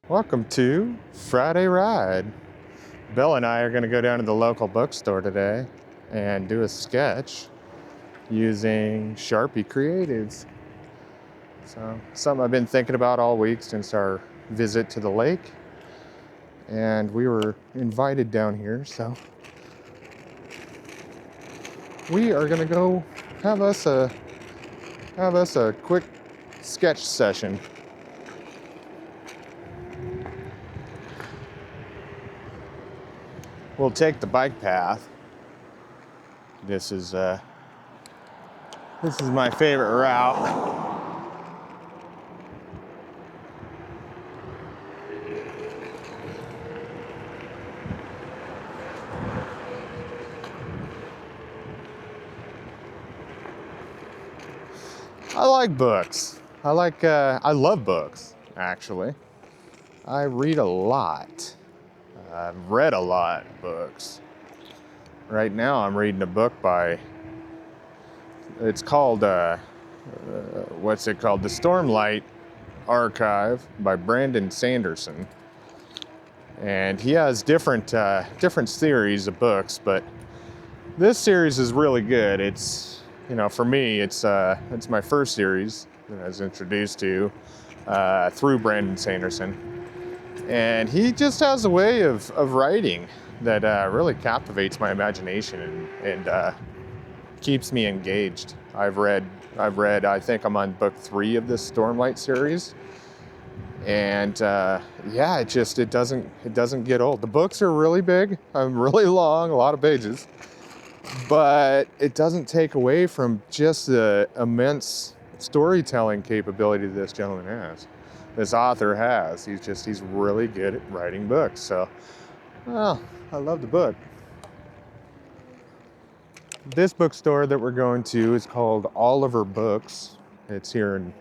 Welcome to Friday Ride. Bill and I are going to go down to the local bookstore today and do a sketch using Sharpie Creatives. So, something I've been thinking about all week since our visit to the lake. And we were invited down here, so we are going to go have us a quick sketch session. We'll take the bike path. This is my favorite route. I like books. I love books, actually. I read a lot. I've read a lot of books. Right now I'm reading a book it's called, what's it called? The Stormlight Archive by Brandon Sanderson. And he has different series of books, but this series is really good. It's, for me, it's my first series that I was introduced to through Brandon Sanderson. And he just has a way of writing that really captivates my imagination and keeps me engaged. I've read, I think I'm on book 3 of this Stormlight series. And it doesn't get old. The books are really big, really long, a lot of pages. But it doesn't take away from just the immense storytelling capability this gentleman has. This author has. He's really good at writing books. So, well, I love the book. This bookstore that we're going to is called Oliver Books. It's here in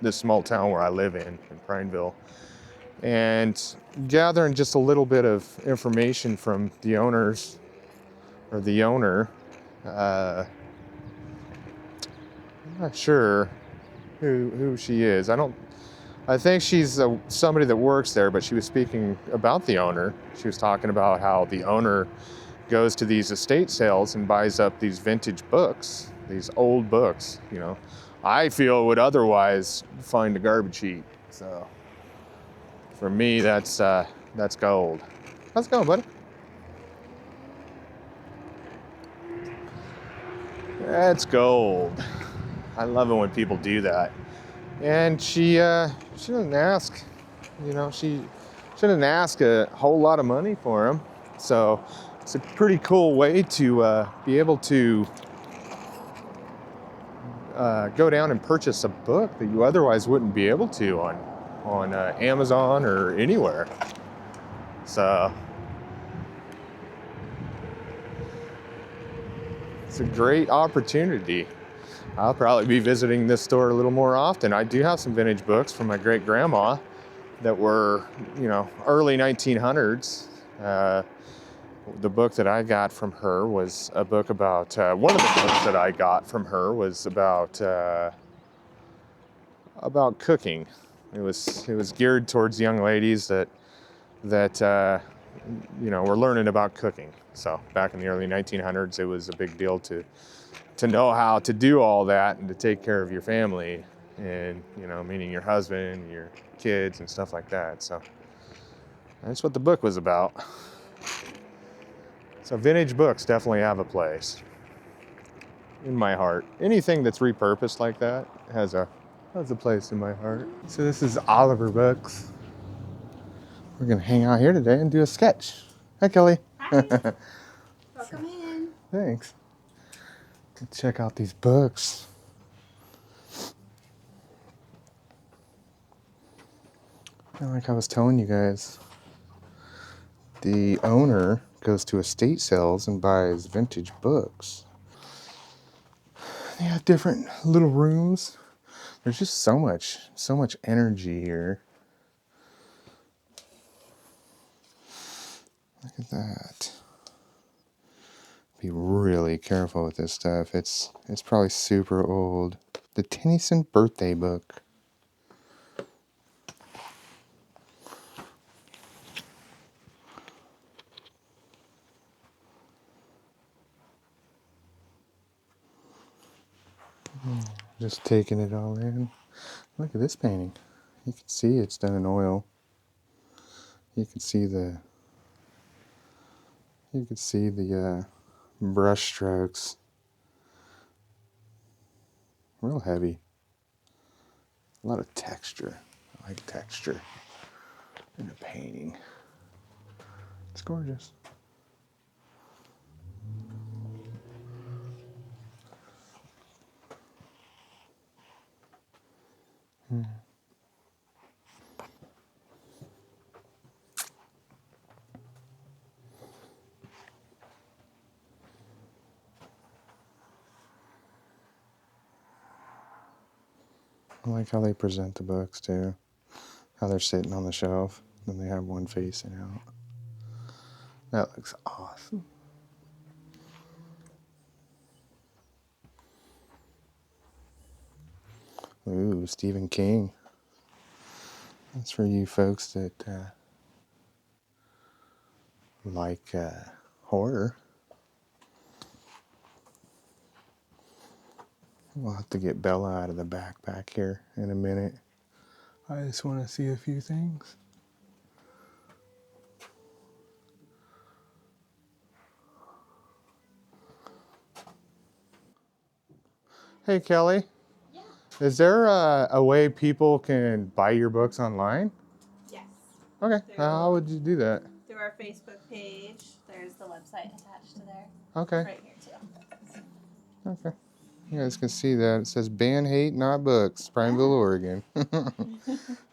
this small town where I live in Prineville. And gathering just a little bit of information from the owner. I'm not sure who she is. I think she's somebody that works there, but she was speaking about the owner. She was talking about how the owner goes to these estate sales and buys up these vintage books, these old books, I feel would otherwise find a garbage heap. So for me, that's gold. How's it going, buddy? That's gold. I love it when people do that. And she doesn't ask, she didn't ask a whole lot of money for them. So it's a pretty cool way to be able to go down and purchase a book that you otherwise wouldn't be able to on Amazon or anywhere. So it's a great opportunity. I'll probably be visiting this store a little more often. I do have some vintage books from my great grandma that were, early 1900s. The book that I got from her was a book about, one of the books that I got from her was about cooking. It was geared towards young ladies that were learning about cooking. So back in the early 1900s, it was a big deal to know how to do all that and to take care of your family and, meaning your husband, your kids and stuff like that. So that's what the book was about. So vintage books definitely have a place in my heart. Anything that's repurposed like that has a place in my heart. So this is Oliver Books. We're gonna hang out here today and do a sketch. Hi, Kelly. Hi. Welcome in. Thanks. Let's check out these books. And like I was telling you guys, the owner goes to estate sales and buys vintage books. They have different little rooms. There's just so much energy here. Look at that. Be really careful with this stuff. It's probably super old. The Tennyson birthday book. Just taking it all in. Look at this painting. You can see it's done in oil. You can see the brush strokes. Real heavy. A lot of texture. I like texture in a painting. It's gorgeous. I like how they present the books too. How they're sitting on the shelf. Then they have one facing out. That looks awesome. Ooh, Stephen King. That's for you folks that like horror. We'll have to get Bella out of the backpack here in a minute. I just want to see a few things. Hey, Kelly. Yeah. Is there a way people can buy your books online? Yes. Okay. How would you do that? Through our Facebook page. There's the website attached to there. Okay. Right here too. Okay. You guys can see that. It says Ban Hate Not Books, Prineville, Oregon.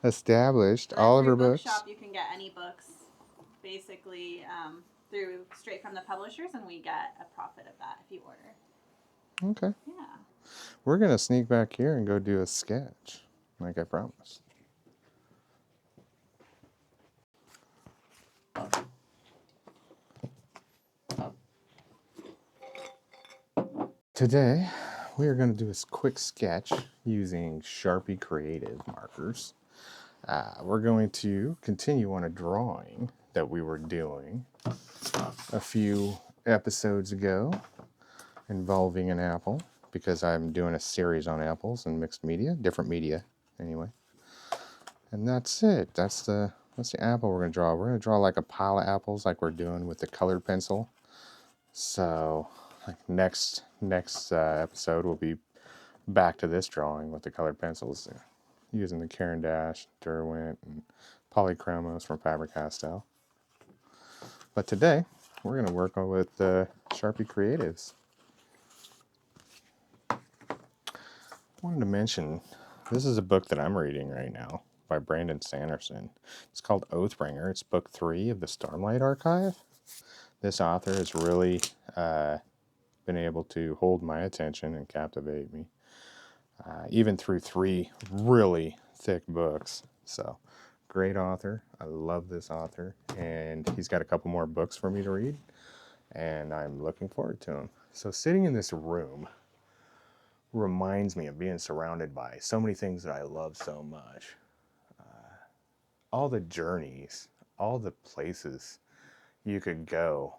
Established. All of her books. Bookshop, you can get any books basically through straight from the publishers, and we get a profit of that if you order. Okay. Yeah. We're going to sneak back here and go do a sketch, like I promised. Today, we are going to do a quick sketch using Sharpie Creative markers. We're going to continue on a drawing that we were doing a few episodes ago involving an apple, because I'm doing a series on apples and mixed media, different media anyway. And that's it. That's the apple we're going to draw. We're going to draw like a pile of apples like we're doing with the colored pencil. So like next episode we'll be back to this drawing with the colored pencils, using the Caran d'Ache, Derwent, and Polychromos from Faber-Castell. But today we're going to work on with Sharpie Creatives. I wanted to mention, this is a book that I'm reading right now by Brandon Sanderson. It's called Oathbringer. It's book 3 of the Stormlight Archive. This author has really been able to hold my attention and captivate me, even through 3 really thick books. So, great author. I love this author, and he's got a couple more books for me to read, and I'm looking forward to them. So, sitting in this room reminds me of being surrounded by so many things that I love so much. All the journeys, all the places you could go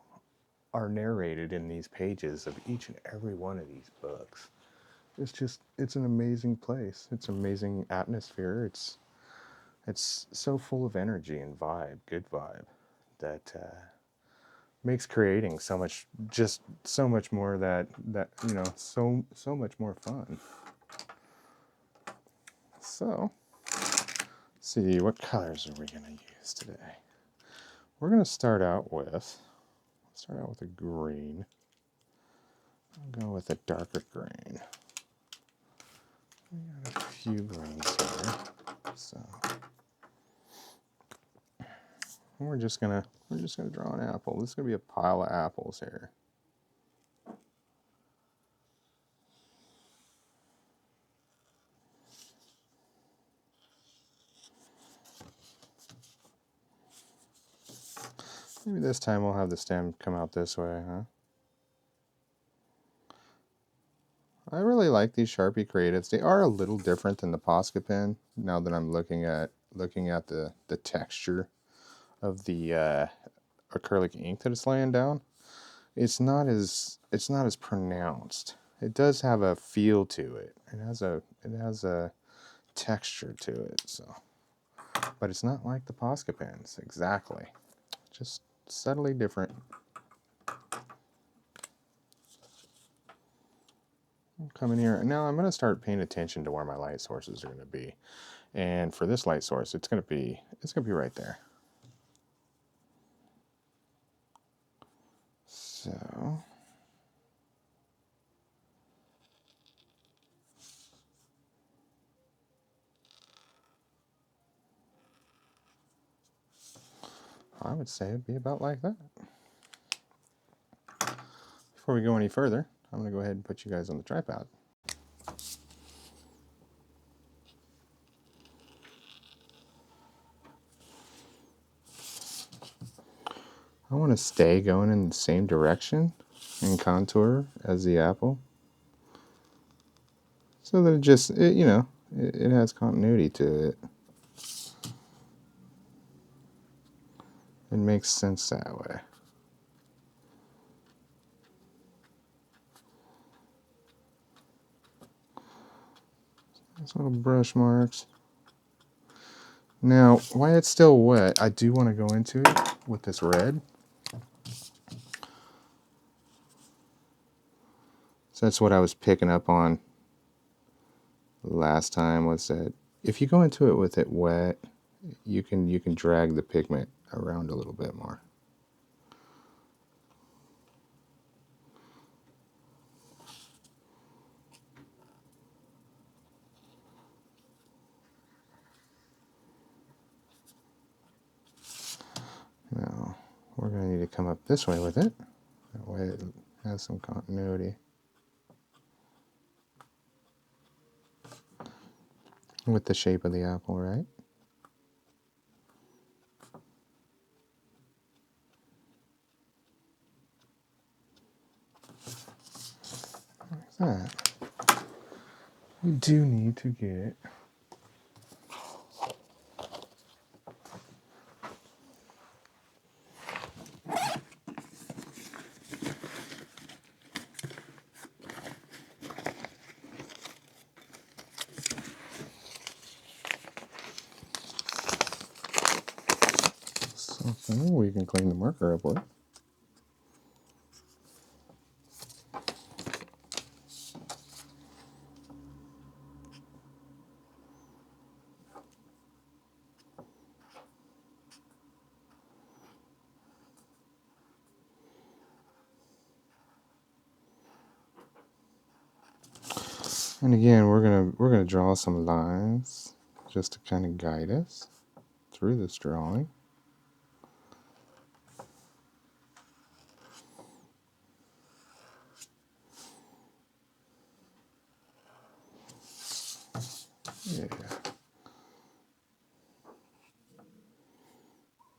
are narrated in these pages of each and every one of these books. It's an amazing place. It's an amazing atmosphere. It's so full of energy and vibe, good vibe, that makes creating so much more so much more fun. So, see, what colors are we going to use today? We're going to start out with a green. I'll go with a darker green. We got a few greens here, so we're just gonna draw an apple. This is gonna be a pile of apples here. Maybe this time we'll have the stem come out this way, huh? I really like these Sharpie Creatives. They are a little different than the Posca pen. Now that I'm looking at the texture of the acrylic ink that it's laying down, it's not as pronounced it does have a feel to it. It has a texture to it. So, but it's not like the Posca pens exactly. Just subtly different. I'll come in here now. I'm going to start paying attention to where my light sources are going to be, and for this light source, it's going to be right there. So. I would say it'd be about like that. Before we go any further, I'm going to go ahead and put you guys on the tripod. I want to stay going in the same direction and contour as the apple, so that it has continuity to it. It makes sense that way. These little brush marks. Now, while it's still wet, I do want to go into it with this red. So that's what I was picking up on last time, was that if you go into it with it wet, you can drag the pigment around a little bit more. Now, we're going to need to come up this way with it. That way it has some continuity. With the shape of the apple, right? Like that. We do need to get something we can clean the marker up with. And again, we're gonna draw some lines just to kind of guide us through this drawing. Yeah.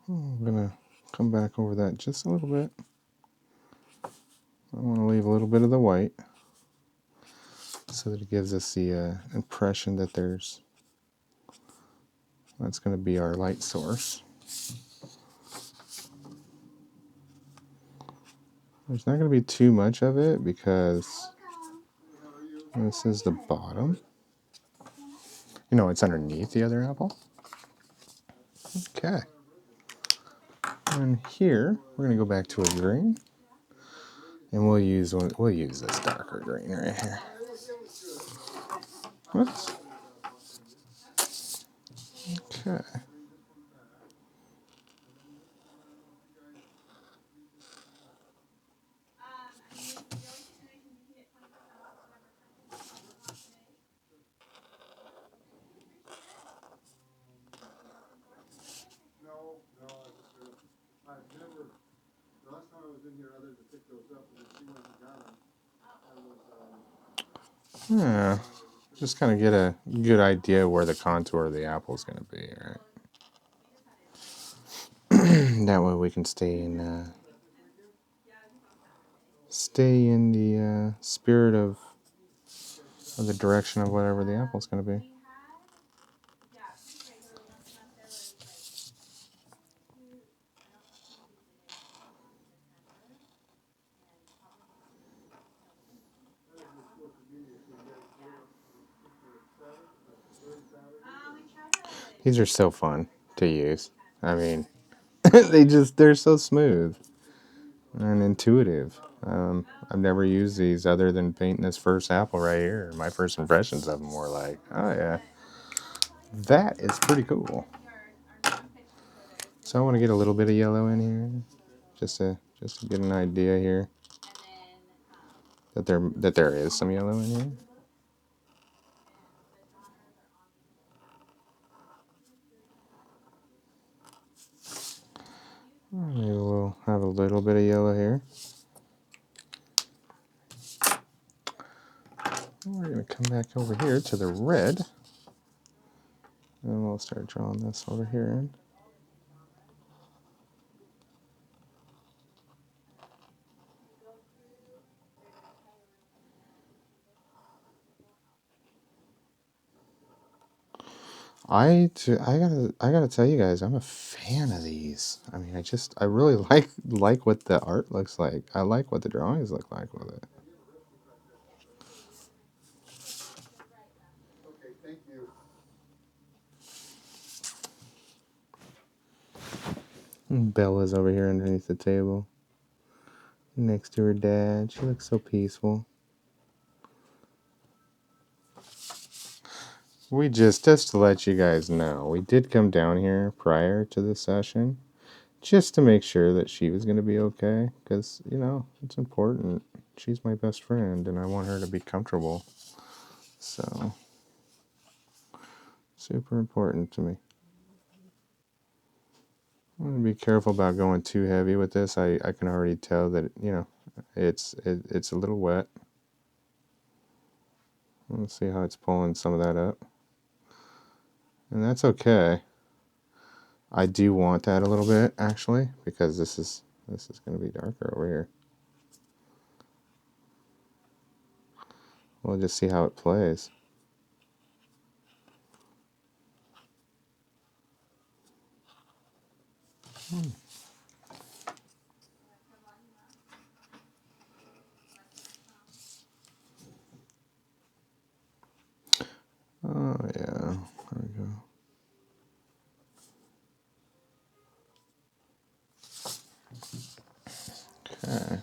I'm gonna come back over that just a little bit. I want to leave a little bit of the white so that it gives us the impression that that's going to be our light source. There's not going to be too much of it because this is the bottom. It's underneath the other apple. Okay. And here we're going to go back to a green, and we'll use this darker green right here. Whoops. Okay. Yeah, just kind of get a good idea where the contour of the apple is going to be, right? That way we can stay in the spirit of the direction of whatever the apple's going to be. These are so fun to use. I mean, they're so smooth and intuitive. I've never used these other than painting this first apple right here. My first impressions of them were like, oh yeah, that is pretty cool. So I want to get a little bit of yellow in here, just to get an idea here that there is some yellow in here. Maybe we'll have a little bit of yellow here. We're going to come back over here to the red. And we'll start drawing this over here. I gotta tell you guys, I'm a fan of these. I mean, I really like what the art looks like. I like what the drawings look like with it. Okay, thank you. Bella's over here underneath the table, next to her dad. She looks so peaceful. Just to let you guys know, we did come down here prior to the session, just to make sure that she was going to be okay, because, you know, it's important. She's my best friend, and I want her to be comfortable. So, super important to me. I'm going to be careful about going too heavy with this. I can already tell that, you know, it's a little wet. Let's see how it's pulling some of that up. And that's okay. I do want that a little bit, actually, because this is going to be darker over here. We'll just see how it plays. Oh, yeah. There we go. Okay.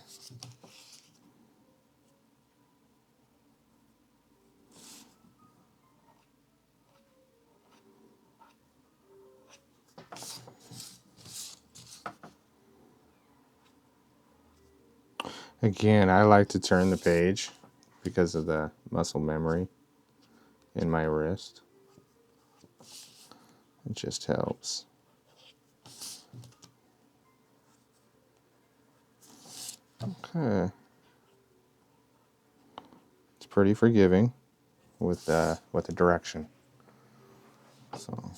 Again, I like to turn the page because of the muscle memory in my wrist. It just helps. Okay. It's pretty forgiving with the direction. So,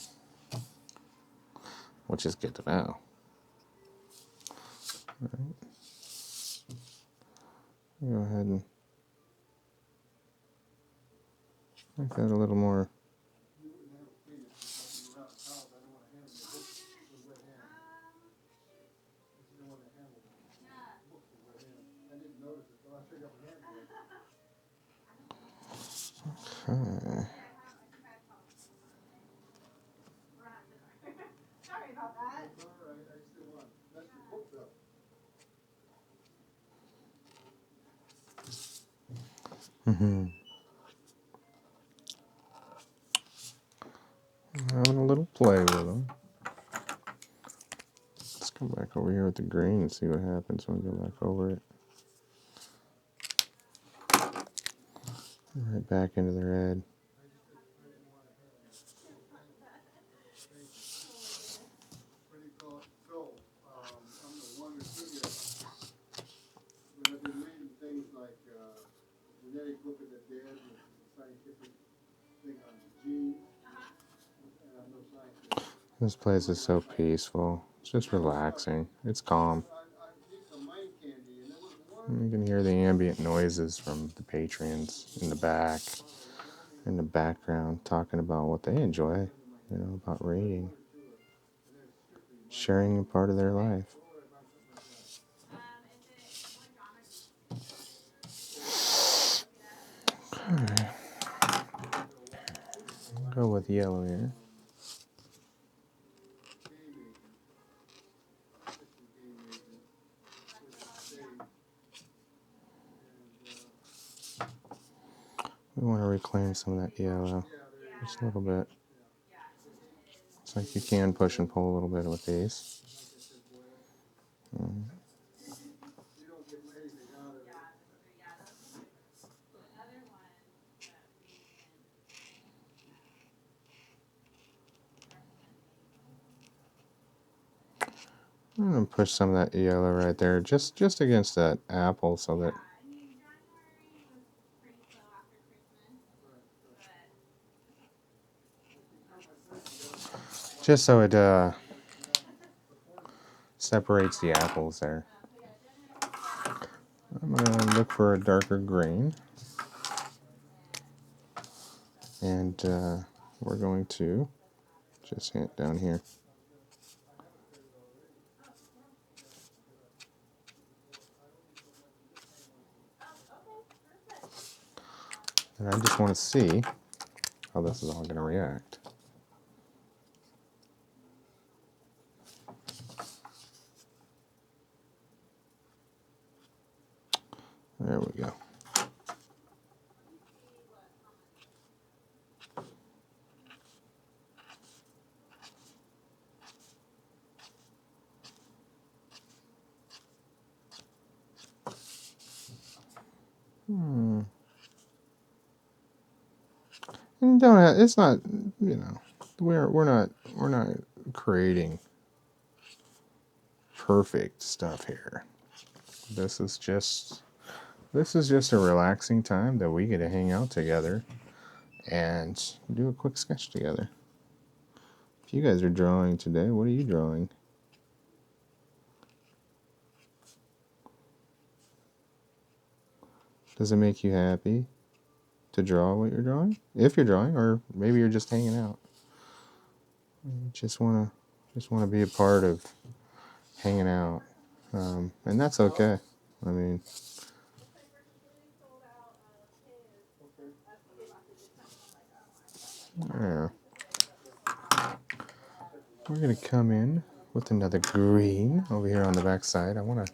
which is good to know. All right. Go ahead and make that a little more. Okay. Sorry about that. Having a little play with them. Let's come back over here with the green and see what happens when we go back over it. Right back into the red. This place is so peaceful. It's just relaxing. It's calm. You can hear the ambient noises from the patrons in the background, talking about what they enjoy, you know, about reading, sharing a part of their life. Okay. I'll go with yellow here. reclaim some of that yellow. Just a little bit. It's like you can push and pull a little bit with these. I'm going to push some of that yellow right there, just against that apple, so that just so it separates the apples there. I'm going to look for a darker green, and we're going to just hit down here. And I just want to see how this is all going to react. There we go. And don't have, it's not, you know, we're not creating perfect stuff here. This is just a relaxing time that we get to hang out together and do a quick sketch together. If you guys are drawing today, what are you drawing? Does it make you happy to draw what you're drawing? If you're drawing, or maybe you're just hanging out. You just wanna be a part of hanging out, and that's okay. I mean, yeah. We're gonna come in with another green over here on the back side. I wanna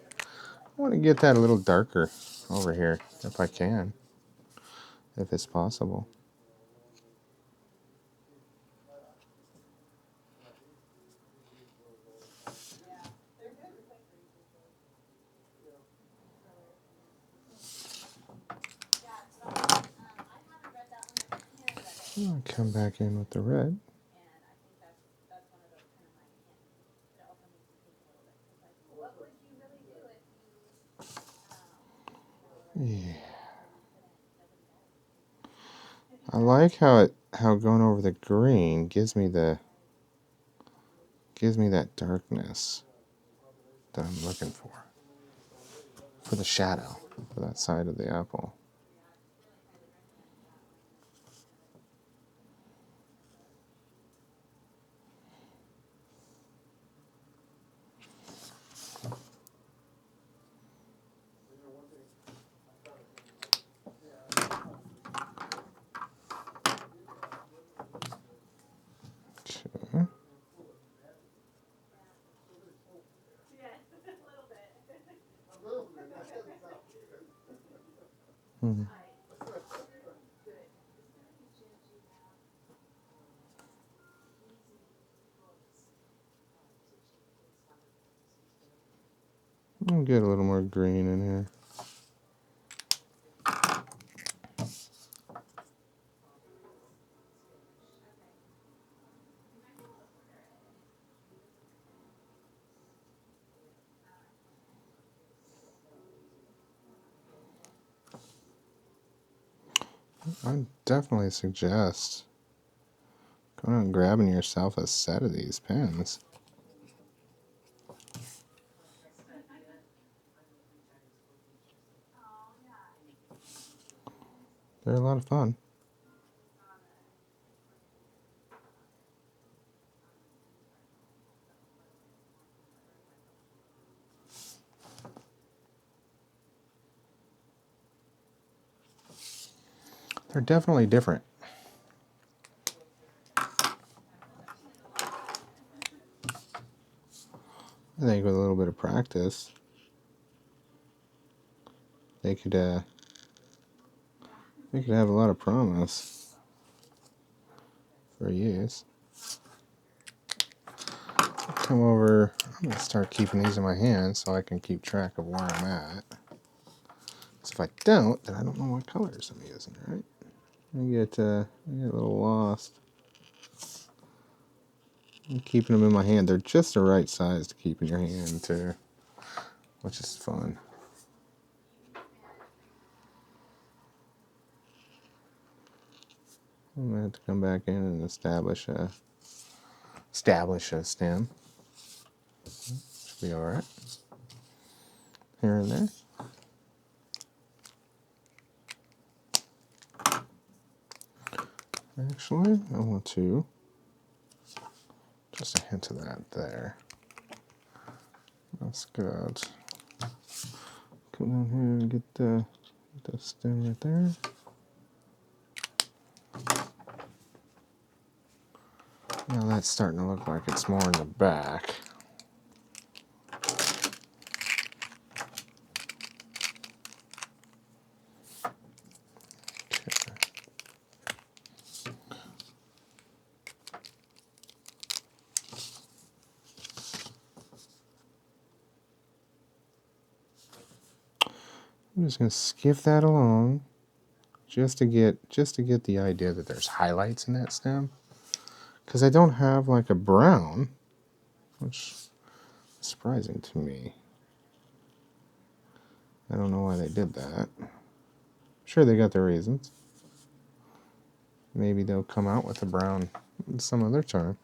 get that a little darker over here if I can, if it's possible. I'll come back in with the red. Yeah. I like how going over the green gives me that darkness that I'm looking for the shadow, for that side of the apple. Okay. Hmm. I'll get a little more green in here. I definitely suggest going out and grabbing yourself a set of these pens. They're a lot of fun. They're definitely different. I think with a little bit of practice, they could It could have a lot of promise for use. Come over, I'm going to start keeping these in my hand so I can keep track of where I'm at. So if I don't, then I don't know what colors I'm using, right? I get a little lost. I'm keeping them in my hand. They're just the right size to keep in your hand too, which is fun. I'm going to have to come back in and establish a stem. Should be alright. Here and there. Actually, I want to just a hint of that there. That's good. Come down here and get the stem right there. Now that's starting to look like it's more in the back. I'm just going to skip that along just to get the idea that there's highlights in that stem. Because I don't have like a brown, which is surprising to me. I don't know why they did that. I'm sure they got their reasons. Maybe they'll come out with a brown some other time.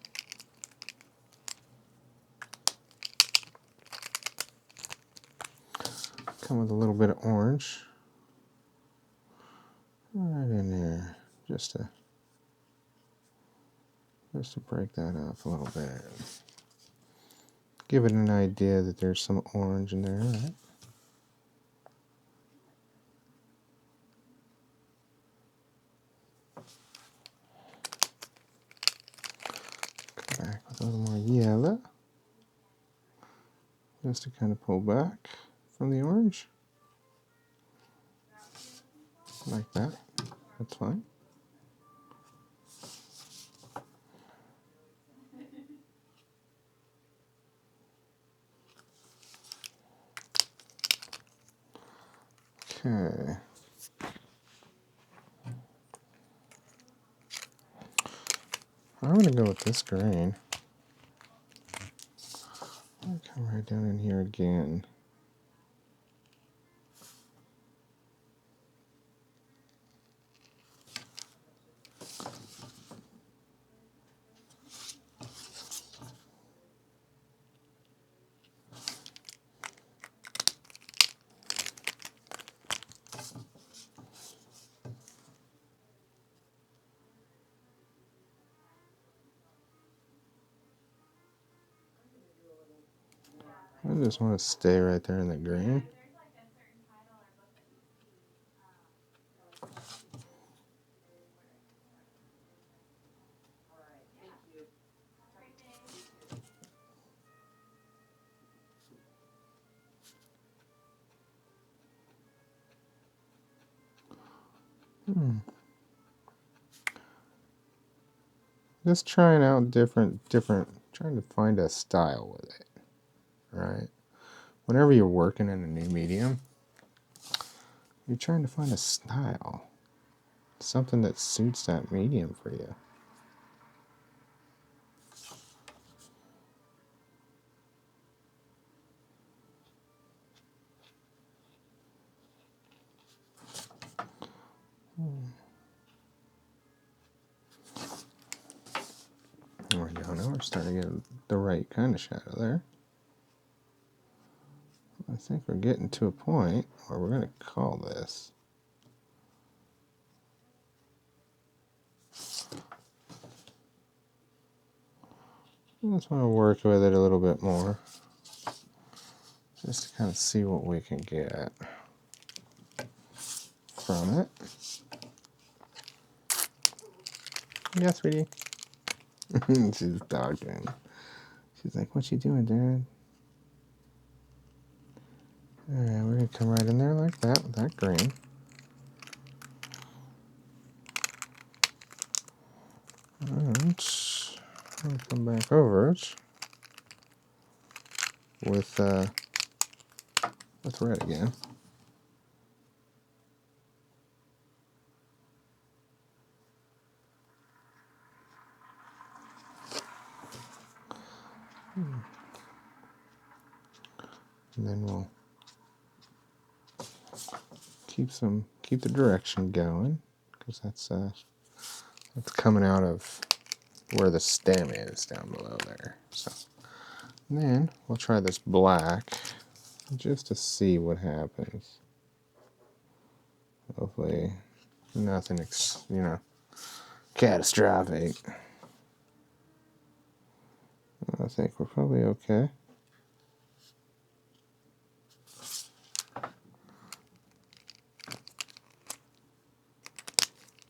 Come with a little bit of orange. Right in there. Just to break that up a little bit. Give it an idea that there's some orange in there, right? Come back with a little more yellow. Just to kind of pull back from the orange. Like that. That's fine. Okay. I'm going to go with this green. I'll come right down in here again. I just want to stay right there in the green. Just trying out different, trying to find a style with it, right? Whenever you're working in a new medium, you're trying to find a style, something that suits that medium for you. There we go. Now we're starting to get the right kind of shadow there. I think we're getting to a point where we're going to call this. I just want to work with it a little bit more, just to kind of see what we can get from it. Yeah, sweetie. She's talking. She's like, "What you doing, Dad?" Alright, we're going to come right in there like that with that green. And I'll come back over it with red again. And then we'll keep the direction going, because that's coming out of where the stem is down below there. So and then we'll try this black just to see what happens. Hopefully nothing catastrophic. I think we're probably okay.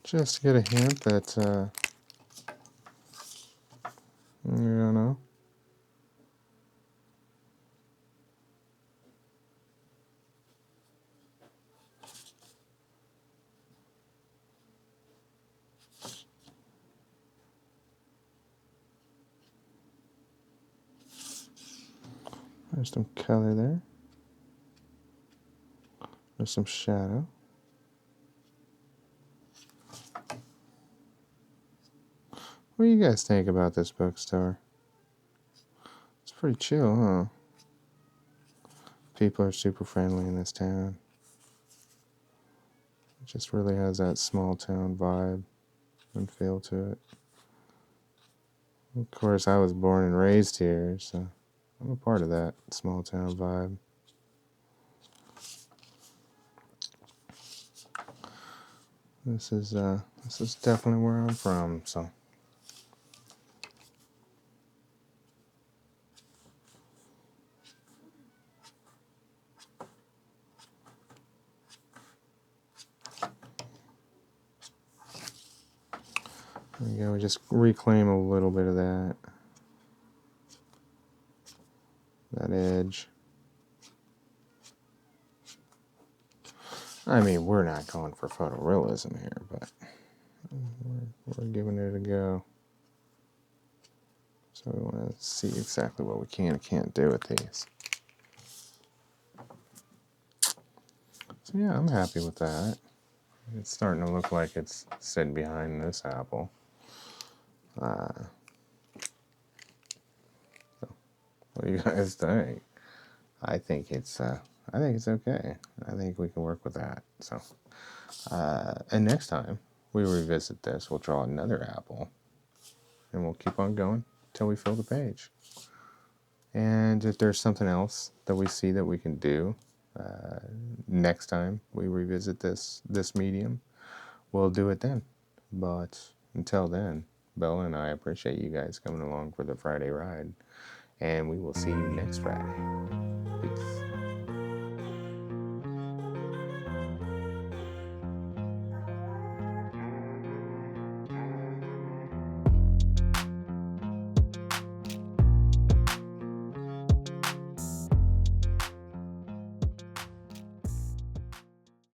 Just to get a hint that, I don't know. There's some color there. There's some shadow. What do you guys think about this bookstore? It's pretty chill, huh? People are super friendly in this town. It just really has that small town vibe and feel to it. Of course, I was born and raised here, so I'm a part of that small town vibe. This is definitely where I'm from, so. There we go, we just reclaim a little bit of that edge. I mean, we're not going for photorealism here, but we're giving it a go. So we want to see exactly what we can and can't do with these. So yeah, I'm happy with that. It's starting to look like it's sitting behind this apple. So what do you guys think? I think it's okay. I think we can work with that. So, and next time we revisit this, we'll draw another apple, and we'll keep on going till we fill the page. And if there's something else that we see that we can do next time we revisit this medium, we'll do it then. But until then, Bella and I appreciate you guys coming along for the Friday ride, and we will see you next Friday.